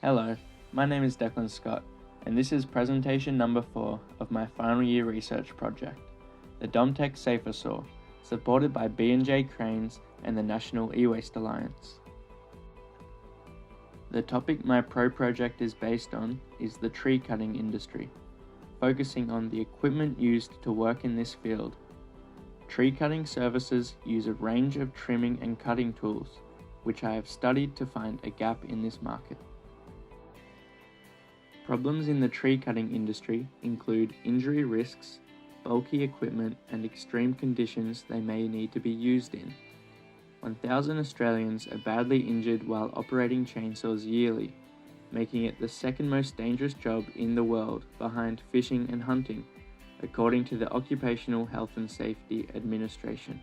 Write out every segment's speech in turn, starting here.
Hello, my name is Declan Scott, and this is presentation number 4 of my final year research project, the DomTec SaferSaw, supported by B&J Cranes and the National E-Waste Alliance. The topic my project is based on is the tree cutting industry, focusing on the equipment used to work in this field. Tree cutting services use a range of trimming and cutting tools, which I have studied to find a gap in this market. Problems in the tree cutting industry include injury risks, bulky equipment, and extreme conditions they may need to be used in. 1,000 Australians are badly injured while operating chainsaws yearly, making it the second most dangerous job in the world behind fishing and hunting, according to the Occupational Health and Safety Administration,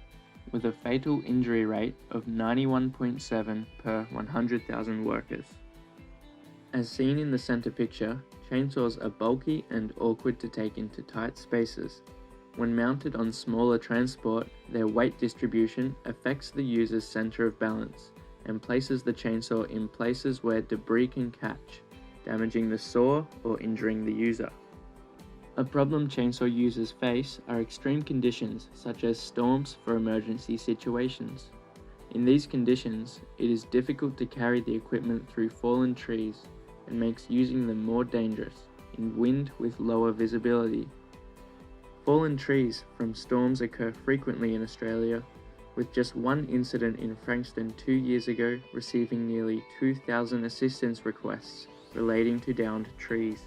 with a fatal injury rate of 91.7 per 100,000 workers. As seen in the center picture, chainsaws are bulky and awkward to take into tight spaces. When mounted on smaller transport, their weight distribution affects the user's center of balance and places the chainsaw in places where debris can catch, damaging the saw or injuring the user. A problem chainsaw users face are extreme conditions such as storms for emergency situations. In these conditions, it is difficult to carry the equipment through fallen trees and makes using them more dangerous in wind with lower visibility. Fallen trees from storms occur frequently in Australia, with just one incident in Frankston 2 years ago receiving nearly 2,000 assistance requests relating to downed trees.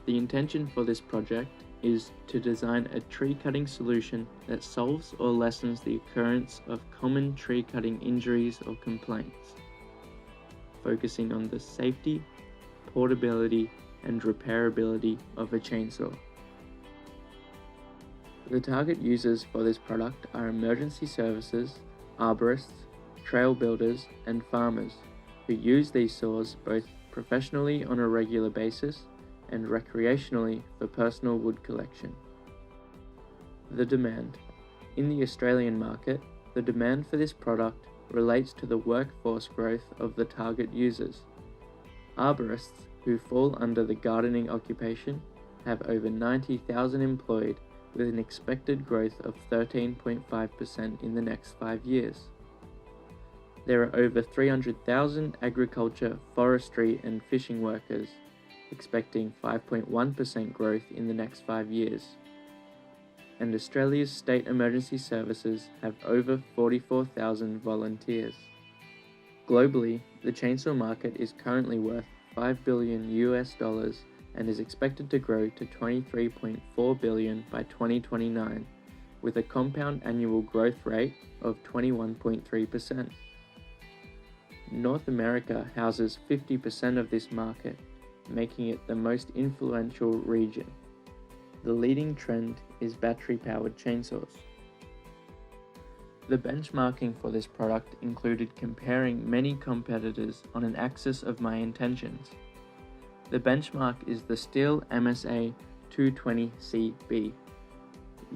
The intention for this project is to design a tree cutting solution that solves or lessens the occurrence of common tree cutting injuries or complaints, focusing on the safety, portability, and repairability of a chainsaw. The target users for this product are emergency services, arborists, trail builders, and farmers who use these saws both professionally on a regular basis and recreationally for personal wood collection. The demand. In the Australian market, the demand for this product relates to the workforce growth of the target users. Arborists, who fall under the gardening occupation, have over 90,000 employed with an expected growth of 13.5% in the next 5 years. There are over 300,000 agriculture, forestry, and fishing workers, expecting 5.1% growth in the next 5 years. And Australia's state emergency services have over 44,000 volunteers. Globally, the chainsaw market is currently worth $5 billion and is expected to grow to $23.4 billion by 2029, with a compound annual growth rate of 21.3%. North America houses 50% of this market, making it the most influential region. The leading trend is battery-powered chainsaws. The benchmarking for this product included comparing many competitors on an axis of my intentions. The benchmark is the Stihl MSA 220CB,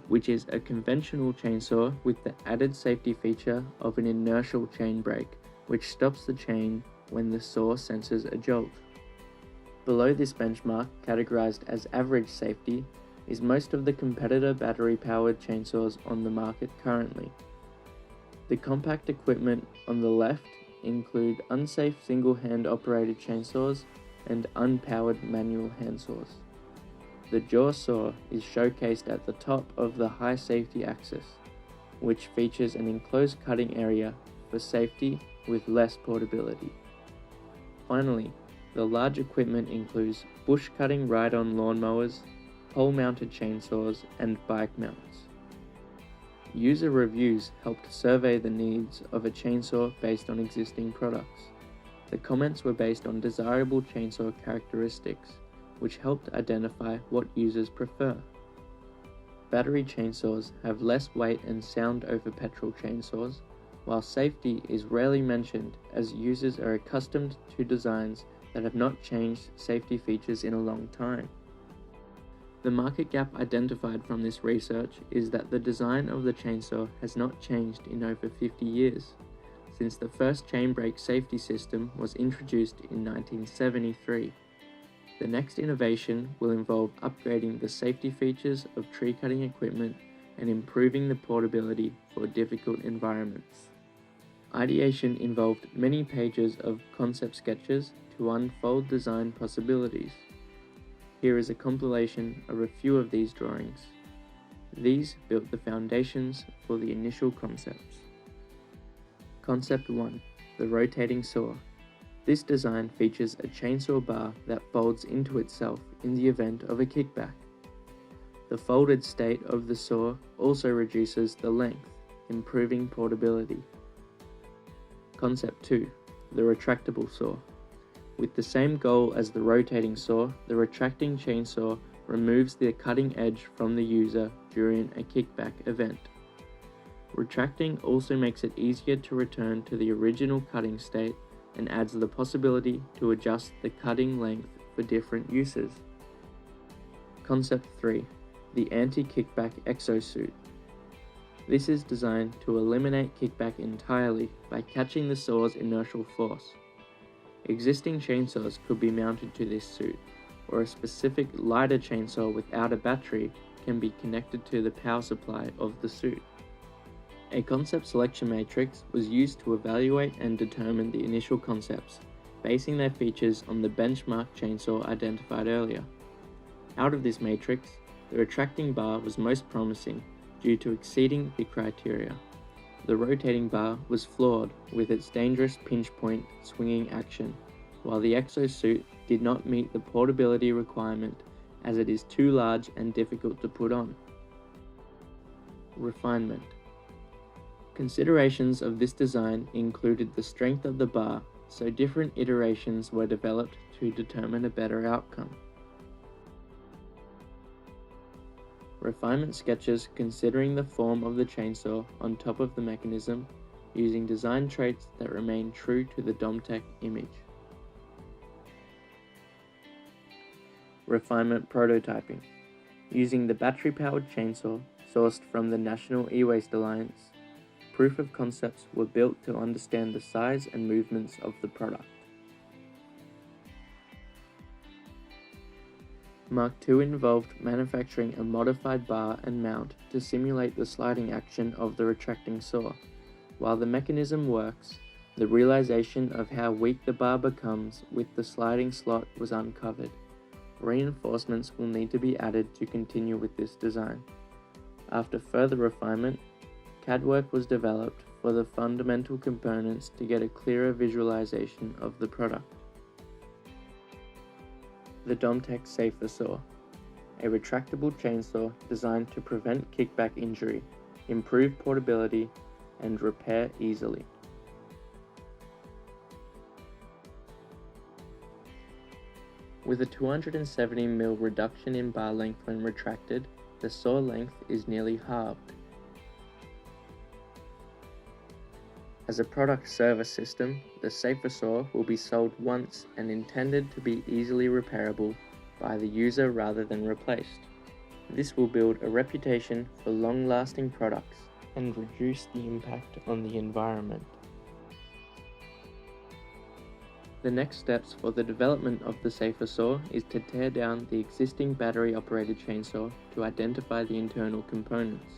which is a conventional chainsaw with the added safety feature of an inertial chain brake, which stops the chain when the saw senses a jolt. Below this benchmark, categorized as average safety, is most of the competitor battery-powered chainsaws on the market currently. The compact equipment on the left include unsafe single-hand operated chainsaws and unpowered manual handsaws. The jaw saw is showcased at the top of the high safety axis, which features an enclosed cutting area for safety with less portability. Finally, the large equipment includes bush cutting ride-on lawnmowers, pole-mounted chainsaws, and bike mounts. User reviews helped survey the needs of a chainsaw based on existing products. The comments were based on desirable chainsaw characteristics, which helped identify what users prefer. Battery chainsaws have less weight and sound over petrol chainsaws, while safety is rarely mentioned as users are accustomed to designs that have not changed safety features in a long time. The market gap identified from this research is that the design of the chainsaw has not changed in over 50 years. since the first chain brake safety system was introduced in 1973. The next innovation will involve upgrading the safety features of tree cutting equipment and improving the portability for difficult environments. Ideation involved many pages of concept sketches to unfold design possibilities. Here is a compilation of a few of these drawings. These built the foundations for the initial concepts. Concept 1. The rotating saw. This design features a chainsaw bar that folds into itself in the event of a kickback. The folded state of the saw also reduces the length, improving portability. Concept 2. The retractable saw. With the same goal as the rotating saw, the retracting chainsaw removes the cutting edge from the user during a kickback event. Retracting also makes it easier to return to the original cutting state and adds the possibility to adjust the cutting length for different uses. Concept 3. The anti-kickback exosuit. This is designed to eliminate kickback entirely by catching the saw's inertial force. Existing chainsaws could be mounted to this suit, or a specific lighter chainsaw without a battery can be connected to the power supply of the suit. A concept selection matrix was used to evaluate and determine the initial concepts, basing their features on the benchmark chainsaw identified earlier. Out of this matrix, the retracting bar was most promising due to exceeding the criteria. The rotating bar was flawed with its dangerous pinch point swinging action, while the exosuit did not meet the portability requirement as it is too large and difficult to put on. Refinement. Considerations of this design included the strength of the bar, so different iterations were developed to determine a better outcome. Refinement sketches considering the form of the chainsaw on top of the mechanism, using design traits that remain true to the DomTec image. Refinement prototyping. Using the battery-powered chainsaw sourced from the National E-Waste Alliance, proof of concepts were built to understand the size and movements of the product. Mark II involved manufacturing a modified bar and mount to simulate the sliding action of the retracting saw. While the mechanism works, the realization of how weak the bar becomes with the sliding slot was uncovered. Reinforcements will need to be added to continue with this design. After further refinement, CAD work was developed for the fundamental components to get a clearer visualization of the product. The DomTec SaferSaw, a retractable chainsaw designed to prevent kickback injury, improve portability, and repair easily. With a 270mm reduction in bar length when retracted, the saw length is nearly halved. As a product service system, the SaferSaw will be sold once and intended to be easily repairable by the user rather than replaced. This will build a reputation for long-lasting products and reduce the impact on the environment. The next steps for the development of the SaferSaw is to tear down the existing battery-operated chainsaw to identify the internal components.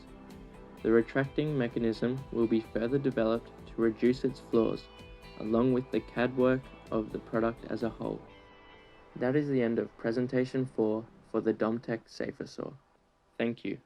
The retracting mechanism will be further developed to reduce its flaws, along with the CAD work of the product as a whole. That is the end of presentation 4 for the DomTec SaferSaw. Thank you.